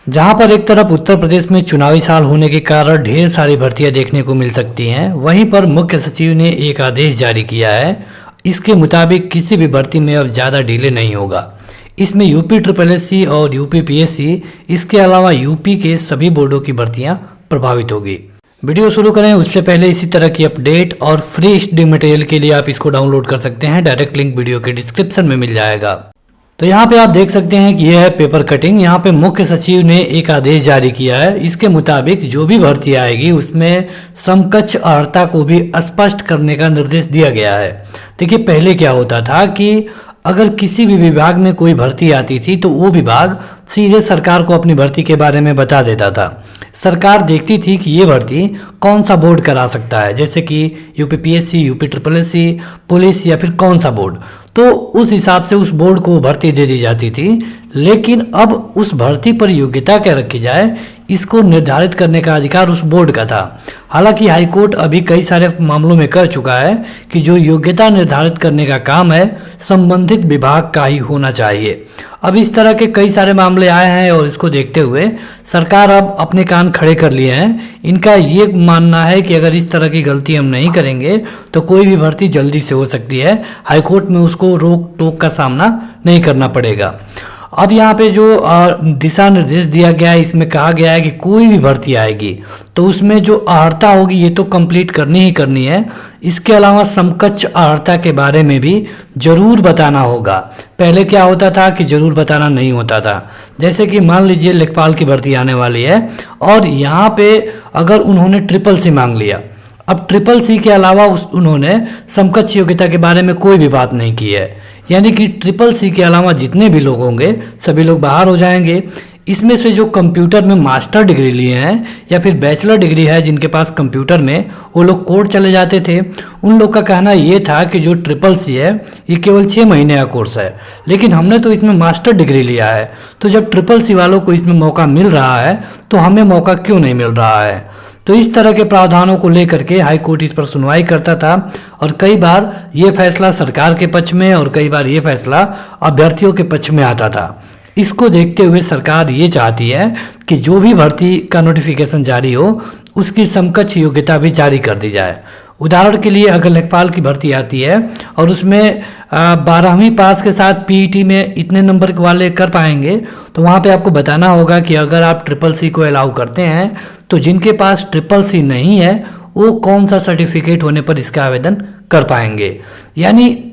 जहां पर एक तरफ उत्तर प्रदेश में चुनावी साल होने के कारण ढेर सारी भर्तियां देखने को मिल सकती हैं, वहीं पर मुख्य सचिव ने एक आदेश जारी किया है। इसके मुताबिक किसी भी भर्ती में अब ज़्यादा डिले नहीं होगा। इसमें यूपी SSSC और यूपी PSC, इसके अलावा यूपी के सभी बोर्डों की भर्तियां प्रभावित होगी। वीडियो शुरू करें उससे पहले इसी तरह की अपडेट और फ्री स्टडी मटेरियल के लिए आप इसको डाउनलोड कर सकते हैं। डायरेक्ट लिंक वीडियो के डिस्क्रिप्शन में मिल जाएगा। तो यहाँ पे आप देख सकते हैं कि यह है पेपर कटिंग। यहाँ पे मुख्य सचिव ने एक आदेश जारी किया है। इसके मुताबिक जो भी भर्ती आएगी उसमें समकक्ष अर्हता को भी स्पष्ट करने का निर्देश दिया गया है। देखिए, पहले क्या होता था कि अगर किसी भी विभाग में कोई भर्ती आती थी तो वो विभाग सीधे सरकार को अपनी भर्ती के बारे में बता देता था। सरकार देखती थी कि ये भर्ती कौन सा बोर्ड करा सकता है, जैसे कि UP PSC, UP SSSC, police या फिर कौन सा बोर्ड, तो उस हिसाब से उस बोर्ड को भर्ती दे दी जाती थी। लेकिन अब उस भर्ती पर योग्यता क्या रखी जाए, इसको निर्धारित करने का अधिकार उस बोर्ड का था। हालांकि हाईकोर्ट अभी कई सारे मामलों में कह चुका है कि जो योग्यता निर्धारित करने का काम है संबंधित विभाग का ही होना चाहिए। अब इस तरह के कई सारे मामले आए हैं और इसको देखते हुए सरकार अब अपने कान खड़े कर लिए हैं। इनका ये मानना है कि अगर इस तरह की गलती हम नहीं करेंगे तो कोई भी भर्ती जल्दी से हो सकती है। हाईकोर्ट में उसको रोक टोक का सामना नहीं करना पड़ेगा। अब यहाँ पे जो दिशा निर्देश दिया गया है, इसमें कहा गया है कि कोई भी भर्ती आएगी तो उसमें जो अर्हता होगी ये तो कंप्लीट करनी ही करनी है। इसके अलावा समकक्ष अर्हता के बारे में भी जरूर बताना होगा। पहले क्या होता था कि जरूर बताना नहीं होता था। जैसे कि मान लीजिए लेखपाल की भर्ती आने वाली है और यहाँ पे अगर उन्होंने SSS मांग लिया, अब SSS के अलावा उन्होंने समकक्ष योग्यता के बारे में कोई भी बात नहीं की है, यानी कि SSS के अलावा जितने भी लोग होंगे सभी लोग बाहर हो जाएंगे। इसमें से जो कंप्यूटर में मास्टर डिग्री लिए हैं या फिर बैचलर डिग्री है जिनके पास कंप्यूटर में, वो लोग कोर्ट चले जाते थे। उन लोग का कहना ये था कि जो SSS है ये केवल 6 महीने का कोर्स है, लेकिन हमने तो इसमें मास्टर डिग्री लिया है, तो जब SSS वालों को इसमें मौका मिल रहा है तो हमें मौका क्यों नहीं मिल रहा है। तो इस तरह के प्रावधानों को लेकर के हाईकोर्ट इस पर सुनवाई करता था और कई बार ये फैसला सरकार के पक्ष में और कई बार ये फैसला अभ्यर्थियों के पक्ष में आता था। इसको देखते हुए सरकार ये चाहती है कि जो भी भर्ती का नोटिफिकेशन जारी हो उसकी समकक्ष योग्यता भी जारी कर दी जाए। उदाहरण के लिए अगर लेखपाल की भर्ती आती है और उसमें 12वीं पास के साथ PET में इतने नंबर वाले कर पाएंगे, तो वहाँ पे आपको बताना होगा कि अगर आप SSS को अलाउ करते हैं तो जिनके पास SSS नहीं है वो कौन सा सर्टिफिकेट होने पर इसका आवेदन कर पाएंगे। यानी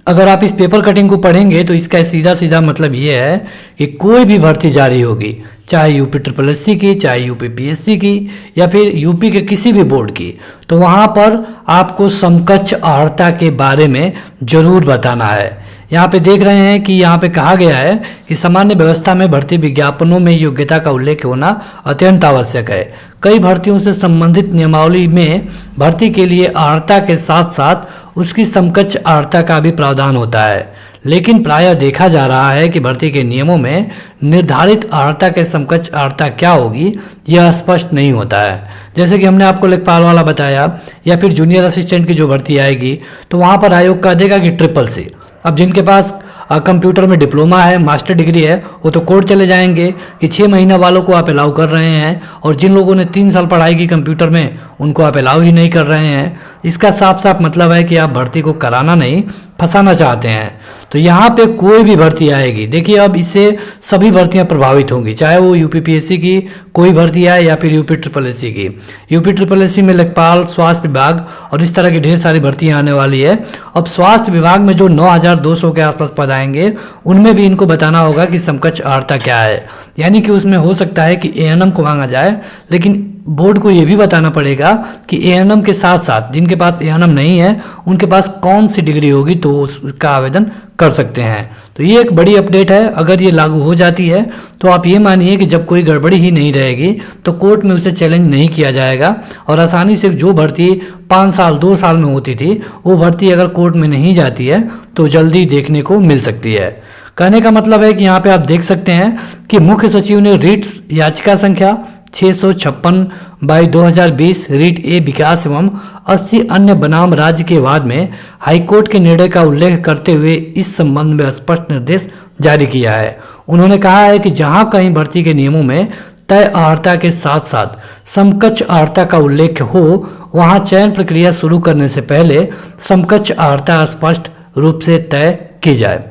अगर आप इस पेपर कटिंग को पढ़ेंगे तो इसका सीधा सीधा मतलब ये है कि कोई भी भर्ती जारी होगी, चाहे यूपी SSSC की, चाहे यूपी PSC की या फिर यूपी के किसी भी बोर्ड की, तो वहाँ पर आपको समकक्ष अर्हता के बारे में जरूर बताना है। यहाँ पे देख रहे हैं कि यहाँ पे कहा गया है कि सामान्य व्यवस्था में भर्ती विज्ञापनों में योग्यता का उल्लेख होना अत्यंत आवश्यक है। कई भर्तियों से संबंधित नियमावली में भर्ती के लिए अर्हता के साथ साथ उसकी समकक्ष अर्हता का भी प्रावधान होता है, लेकिन प्रायः देखा जा रहा है कि भर्ती के नियमों में निर्धारित अर्हता के समकक्ष अर्हता क्या होगी यह स्पष्ट नहीं होता है। जैसे कि हमने आपको लेखपाल वाला बताया या फिर जूनियर असिस्टेंट की जो भर्ती आएगी तो वहाँ पर आयोग कह देगा कि SSS। अब जिनके पास कंप्यूटर में डिप्लोमा है, मास्टर डिग्री है, वो तो कोर्ट चले जाएंगे कि 6 महीने वालों को आप अलाउ कर रहे हैं और जिन लोगों ने 3 साल पढ़ाई की कंप्यूटर में उनको आप अलाउ ही नहीं कर रहे हैं। इसका साफ साफ मतलब है कि आप भर्ती को कराना नहीं, फंसाना चाहते हैं। तो यहाँ पे कोई भी भर्ती आएगी, देखिए अब इससे सभी भर्तियां प्रभावित होंगी, चाहे वो यूपी PSC की कोई भर्ती आए या फिर यूपी SSSC की। यूपी SSSC में लेखपाल, स्वास्थ्य विभाग और इस तरह की ढेर सारी भर्तियां आने वाली है। अब स्वास्थ्य विभाग में जो 9200 के आसपास पद आएंगे उनमें भी इनको बताना होगा कि समकक्ष अर्हता क्या है। यानी कि उसमें हो सकता है कि ANM को मांगा जाए, लेकिन बोर्ड को ये भी बताना पड़ेगा कि ANM के साथ साथ जिनके पास ANM नहीं है उनके पास कौन सी डिग्री होगी तो उसका आवेदन कर सकते हैं। तो ये एक बड़ी अपडेट है। अगर ये लागू हो जाती है तो आप ये मानिए कि जब कोई गड़बड़ी ही नहीं रहेगी तो कोर्ट में उसे चैलेंज नहीं किया जाएगा और आसानी से जो भर्ती 5 साल 2 साल में होती थी वो भर्ती अगर कोर्ट में नहीं जाती है तो जल्दी देखने को मिल सकती है। कहने का मतलब है कि यहाँ पे आप देख सकते हैं कि मुख्य सचिव ने रिट्स याचिका संख्या 656/2020 रीट ए विकास एवं 80 अन्य बनाम राज्य के वाद में हाईकोर्ट के निर्णय का उल्लेख करते हुए इस संबंध में स्पष्ट निर्देश जारी किया है। उन्होंने कहा है कि जहां कहीं भर्ती के नियमों में तय अर्हता के साथ साथ समकक्ष अर्हता का उल्लेख हो, वहां चयन प्रक्रिया शुरू करने से पहले समकक्ष अर्हता स्पष्ट रूप से तय की जाए।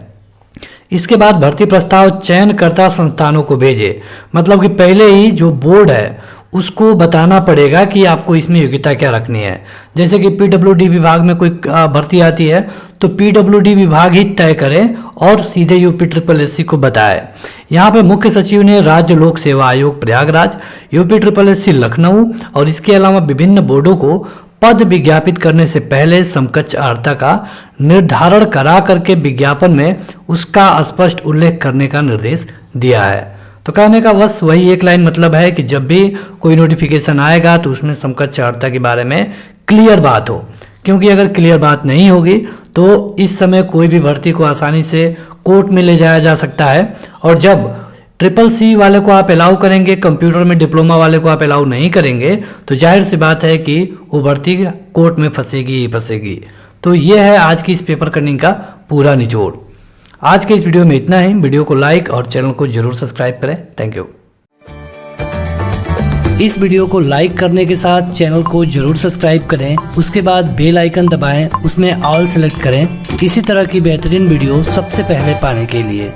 इसके बाद भर्ती प्रस्ताव चयनकर्ता संस्थानों को भेजे, मतलब कि पहले ही जो बोर्ड है उसको बताना पड़ेगा कि आपको इसमें योग्यता क्या रखनी है। जैसे कि पीडब्ल्यूडी विभाग में कोई भर्ती आती है तो पीडब्ल्यूडी विभाग ही तय करे और सीधे यूपी ट्रिपल एससी को बताए। यहाँ पे मुख्य सचिव ने राज्य लोक सेवा आयोग Prayagraj, UP triple SC Lucknow और इसके अलावा विभिन्न बोर्डों को पद विज्ञापित करने से पहले समकक्ष अर्हता का निर्धारण करा करके विज्ञापन में उसका स्पष्ट उल्लेख करने का निर्देश दिया है। तो कहने का बस वही एक लाइन मतलब है कि जब भी कोई नोटिफिकेशन आएगा तो उसमें समकक्ष अर्हता के बारे में क्लियर बात हो, क्योंकि अगर क्लियर बात नहीं होगी तो इस समय कोई भी भर्ती को आसानी से कोर्ट में ले जाया जा सकता है। और जब ट्रिपल सी वाले को आप अलाउ करेंगे, कंप्यूटर में डिप्लोमा वाले को आप अलाउ नहीं करेंगे, तो जाहिर सी बात है कि वो भर्ती कोर्ट में फंसेगी ही फंसेगी। तो ये है आज की इस पेपर कटिंग का पूरा निचोड़। आज के इस वीडियो में इतना ही। वीडियो को लाइक और चैनल को जरूर सब्सक्राइब करें। Thank you. इस वीडियो को लाइक करने के साथ चैनल को जरूर सब्सक्राइब करें, उसके बाद बेल आइकन दबाएं, उसमें ऑल सेलेक्ट करें इसी तरह की बेहतरीन वीडियो सबसे पहले पाने के लिए।